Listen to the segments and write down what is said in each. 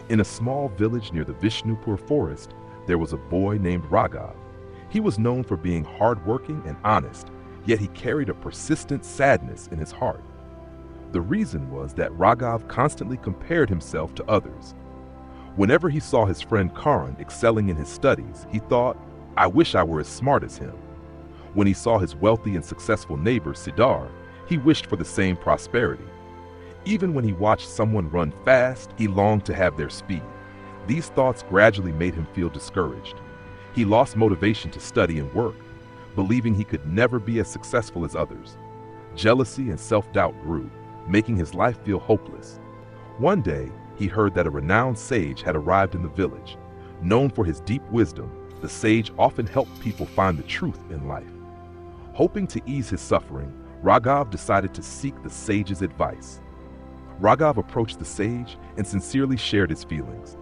In a small village near the Vishnupur forest, there was a boy named Raghav. He was known for being hardworking and honest, yet he carried a persistent sadness in his heart. The reason was that Raghav constantly compared himself to others. Whenever he saw his friend Karan excelling in his studies, he thought, "I wish I were as smart as him." When he saw his wealthy and successful neighbor Siddhar, he wished for the same prosperity. Even when he watched someone run fast, he longed to have their speed. These thoughts gradually made him feel discouraged. He lost motivation to study and work, believing he could never be as successful as others. Jealousy and self-doubt grew, making his life feel hopeless. One day, he heard that a renowned sage had arrived in the village. Known for his deep wisdom, the sage often helped people find the truth in life. Hoping to ease his suffering, Raghav decided to seek the sage's advice. Raghav approached the sage and sincerely shared his feelings.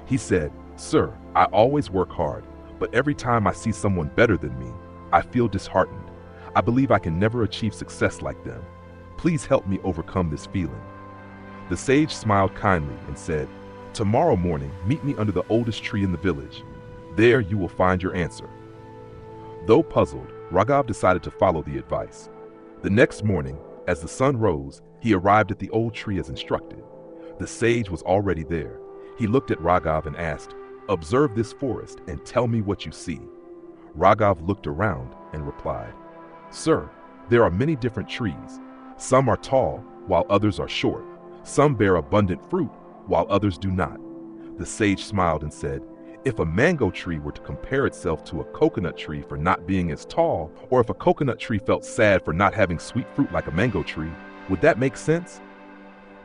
He said, "Sir, I always work hard, but every time I see someone better than me, I feel disheartened. I believe I can never achieve success like them. Please help me overcome this feeling." The sage smiled kindly and said, "Tomorrow morning, meet me under the oldest tree in the village. There you will find your answer." Though puzzled, Raghav decided to follow the advice. The next morning, as the sun rose, he arrived at the old tree as instructed. The sage was already there. He looked at Raghav and asked, "Observe this forest and tell me what you see." Raghav looked around and replied, "Sir, there are many different trees. Some are tall, while others are short. Some bear abundant fruit, while others do not." The sage smiled and said, "If a mango tree were to compare itself to a coconut tree for not being as tall, or if a coconut tree felt sad for not having sweet fruit like a mango tree, would that make sense?"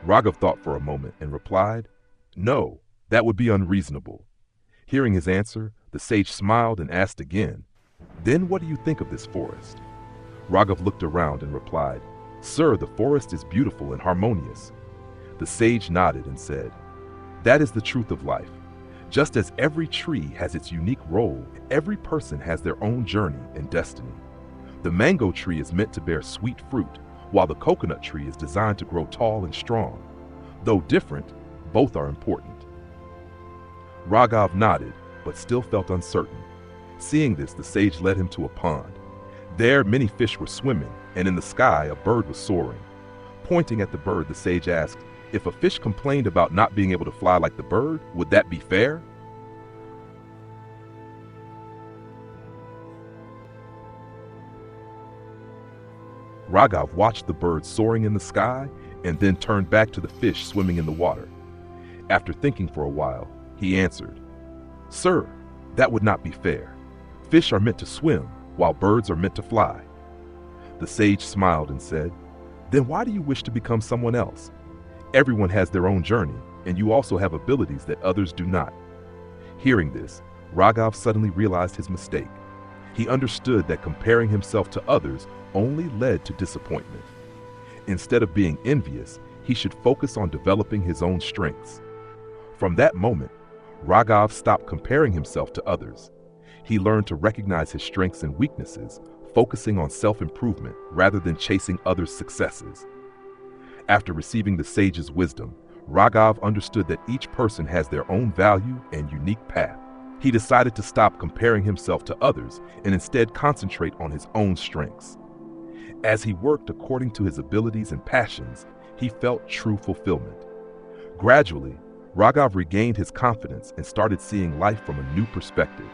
Raghav thought for a moment and replied, "No, that would be unreasonable." Hearing his answer, the sage smiled and asked again, "Then what do you think of this forest?" Raghav looked around and replied, "Sir, the forest is beautiful and harmonious." The sage nodded and said, "That is the truth of life. Just as every tree has its unique role, every person has their own journey and destiny. The mango tree is meant to bear sweet fruit, while the coconut tree is designed to grow tall and strong. Though different, both are important." Raghav nodded, but still felt uncertain. Seeing this, the sage led him to a pond. There, many fish were swimming, and in the sky, a bird was soaring. Pointing at the bird, the sage asked, "If a fish complained about not being able to fly like the bird, would that be fair?" Raghav watched the bird soaring in the sky and then turned back to the fish swimming in the water. After thinking for a while, he answered, "Sir, that would not be fair. Fish are meant to swim, while birds are meant to fly." The sage smiled and said, "Then why do you wish to become someone else? Everyone has their own journey, and you also have abilities that others do not." Hearing this, Raghav suddenly realized his mistake. He understood that comparing himself to others only led to disappointment. Instead of being envious, he should focus on developing his own strengths. From that moment, Raghav stopped comparing himself to others. He learned to recognize his strengths and weaknesses, focusing on self-improvement rather than chasing others' successes. After receiving the sage's wisdom, Raghav understood that each person has their own value and unique path. He decided to stop comparing himself to others and instead concentrate on his own strengths. As he worked according to his abilities and passions, he felt true fulfillment. Gradually, Raghav regained his confidence and started seeing life from a new perspective.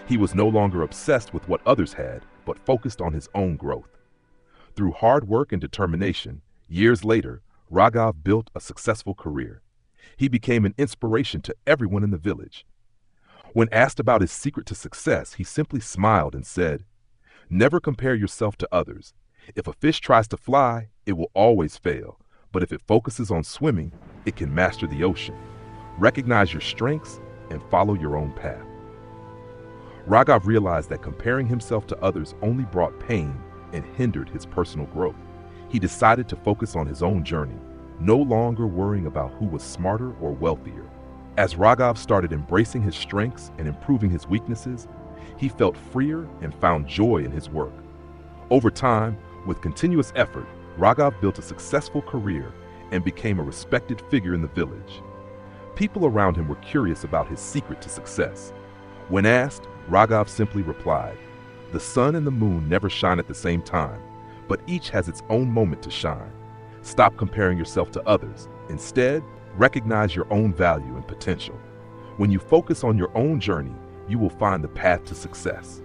He was no longer obsessed with what others had, but focused on his own growth. Through hard work and determination, years later, Raghav built a successful career. He became an inspiration to everyone in the village. When asked about his secret to success, he simply smiled and said, "Never compare yourself to others. If a fish tries to fly, it will always fail, but if it focuses on swimming, it can master the ocean. Recognize your strengths and follow your own path." Raghav realized that comparing himself to others only brought pain and hindered his personal growth. He decided to focus on his own journey, no longer worrying about who was smarter or wealthier. As Raghav started embracing his strengths and improving his weaknesses, he felt freer and found joy in his work. Over time, with continuous effort, Raghav built a successful career and became a respected figure in the village. People around him were curious about his secret to success. When asked, Raghav simply replied, "The sun and the moon never shine at the same time, but each has its own moment to shine. Stop comparing yourself to others. Instead, recognize your own value and potential. When you focus on your own journey, you will find the path to success."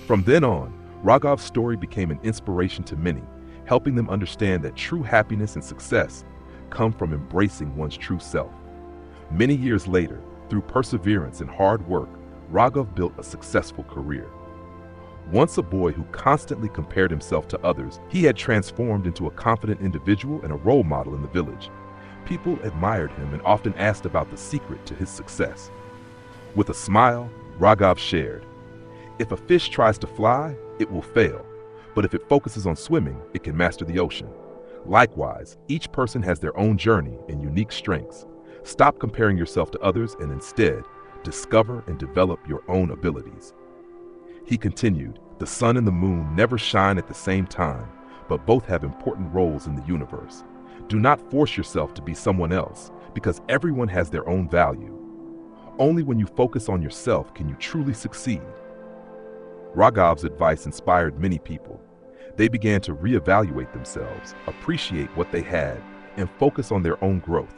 From then on, Raghav's story became an inspiration to many, helping them understand that true happiness and success come from embracing one's true self. Many years later, through perseverance and hard work, Raghav built a successful career. Once a boy who constantly compared himself to others, he had transformed into a confident individual and a role model in the village. People admired him and often asked about the secret to his success. With a smile, Raghav shared, "If a fish tries to fly, it will fail. But if it focuses on swimming, it can master the ocean." Likewise, each person has their own journey and unique strengths. Stop comparing yourself to others and instead, discover and develop your own abilities. He continued, "The sun and the moon never shine at the same time, but both have important roles in the universe. Do not force yourself to be someone else, because everyone has their own value. Only when you focus on yourself can you truly succeed." Raghav's advice inspired many people. They began to reevaluate themselves, appreciate what they had, and focus on their own growth.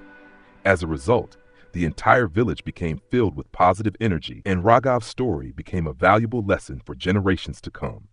As a result, the entire village became filled with positive energy, and Raghav's story became a valuable lesson for generations to come.